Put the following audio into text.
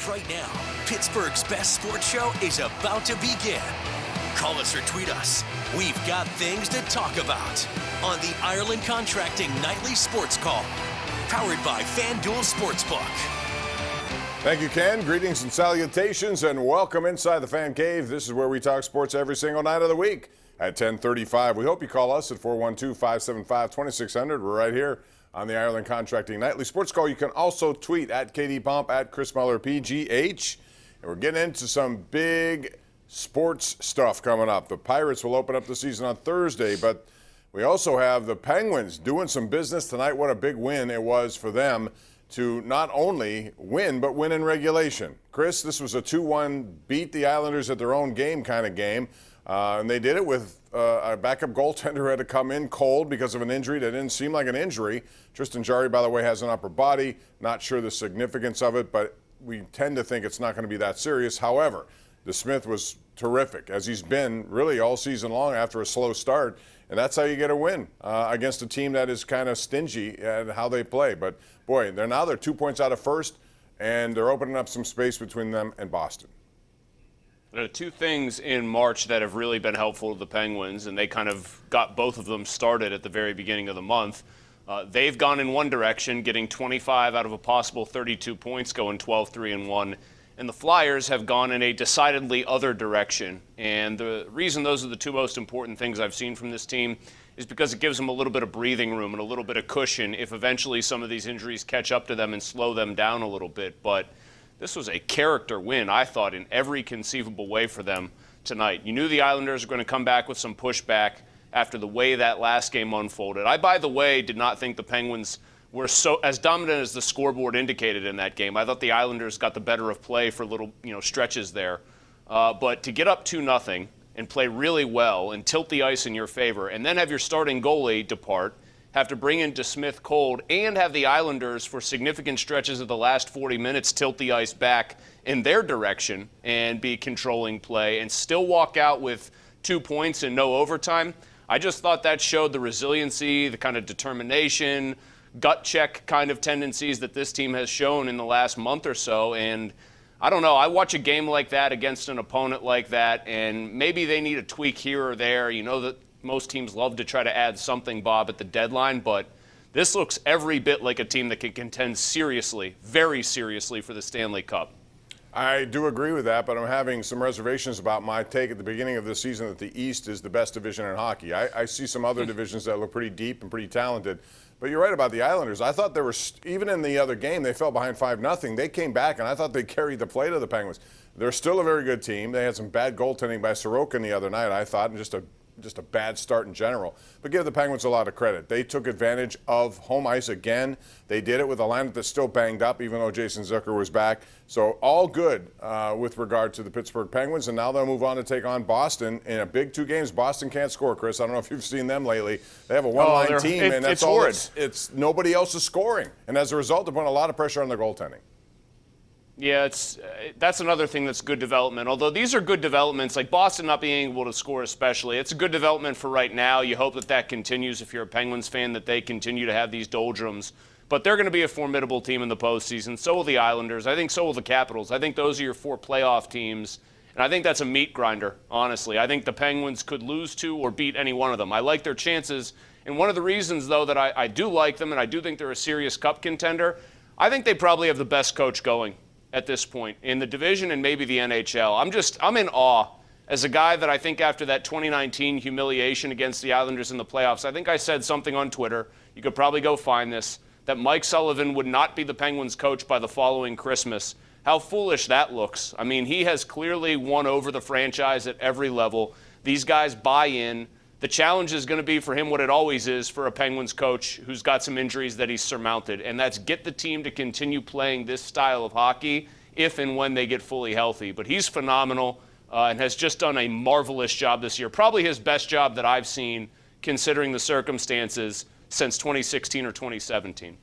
Right now, Pittsburgh's best sports show is about to begin. Call us or tweet us. We've got things to talk about on the Ireland Contracting Nightly Sports Call, powered by FanDuel Sportsbook. Thank you, Ken. Greetings and salutations, and welcome inside the Fan Cave. This is where we talk sports every single night of the week at 10:35. We hope you call us at 412-575-2600. We're right here on the Ireland Contracting Nightly Sports Call. You can also tweet at KDPomp, at Chris Mueller PGH. And we're getting into some big sports stuff coming up. The Pirates will open up the season on Thursday, but we also have the Penguins doing some business tonight. What a big win it was for them to not only win, but win in regulation. Chris, this was a 2-1 beat the Islanders at their own game kind of game. And they did it with a backup goaltender who had to come in cold because of an injury that didn't seem like an injury. Tristan Jarry, by the way, has an upper body. Not sure the significance of it, but we tend to think it's not going to be that serious. However, DeSmith was terrific, as he's been really all season long after a slow start. And that's how you get a win against a team that is kind of stingy at how they play. But, boy, they're 2 points out of first, and they're opening up some space between them and Boston. There are two things in March that have really been helpful to the Penguins, and they kind of got both of them started at the very beginning of the month. They've gone in one direction, getting 25 out of a possible 32 points, going 12-3-1. And the Flyers have gone in a decidedly other direction. And the reason those are the two most important things I've seen from this team is because it gives them a little bit of breathing room and a little bit of cushion if eventually some of these injuries catch up to them and slow them down a little bit. But this was a character win, I thought, in every conceivable way for them tonight. You knew the Islanders were going to come back with some pushback after the way that last game unfolded. I, by the way, did not think the Penguins were so as dominant as the scoreboard indicated in that game. I thought the Islanders got the better of play for little stretches there. But to get up 2-0 and play really well and tilt the ice in your favor and then have your starting goalie depart, have to bring in DeSmith cold, and have the Islanders for significant stretches of the last 40 minutes tilt the ice back in their direction and be controlling play and still walk out with 2 points and no overtime. I just thought that showed the resiliency, the kind of determination, gut check kind of tendencies that this team has shown in the last month or so. And I don't know, I watch a game like that against an opponent like that, and maybe they need a tweak here or there. You know that most teams love to try to add something, Bob, at the deadline, but this looks every bit like a team that can contend seriously, very seriously, for the Stanley Cup. I do agree with that, but I'm having some reservations about my take at the beginning of this season that the East is the best division in hockey. I see some other divisions that look pretty deep and pretty talented. But you're right about the Islanders. I thought there was, even in the other game, they fell behind 5-0. They came back, and I thought they carried the plate of the Penguins. They're still a very good team. They had some bad goaltending by Sorokin the other night, I thought, and just a bad start in general. But give the Penguins a lot of credit. They took advantage of home ice again. They did it with a lineup that's still banged up, even though Jason Zucker was back. So all good with regard to the Pittsburgh Penguins. And now they'll move on to take on Boston in a big 2 games. Boston can't score, Chris. I don't know if you've seen them lately. They have a one-line team, and that's all. It's nobody else is scoring. And as a result, they're putting a lot of pressure on their goaltending. Yeah, that's another thing that's good development. Although these are good developments, like Boston not being able to score especially, it's a good development for right now. You hope that continues if you're a Penguins fan, that they continue to have these doldrums. But they're going to be a formidable team in the postseason. So will the Islanders. I think so will the Capitals. I think those are your 4 playoff teams. And I think that's a meat grinder, honestly. I think the Penguins could lose to or beat any one of them. I like their chances. And one of the reasons, though, that I do like them and I do think they're a serious cup contender, I think they probably have the best coach going at this point in the division and maybe the NHL. I'm in awe as a guy that I think after that 2019 humiliation against the Islanders in the playoffs, I think I said something on Twitter, you could probably go find this, that Mike Sullivan would not be the Penguins coach by the following Christmas. How foolish that looks. I mean, he has clearly won over the franchise at every level. These guys buy in. The challenge is going to be for him what it always is for a Penguins coach who's got some injuries that he's surmounted, and that's get the team to continue playing this style of hockey if and when they get fully healthy. But he's phenomenal and has just done a marvelous job this year, probably his best job that I've seen considering the circumstances since 2016 or 2017.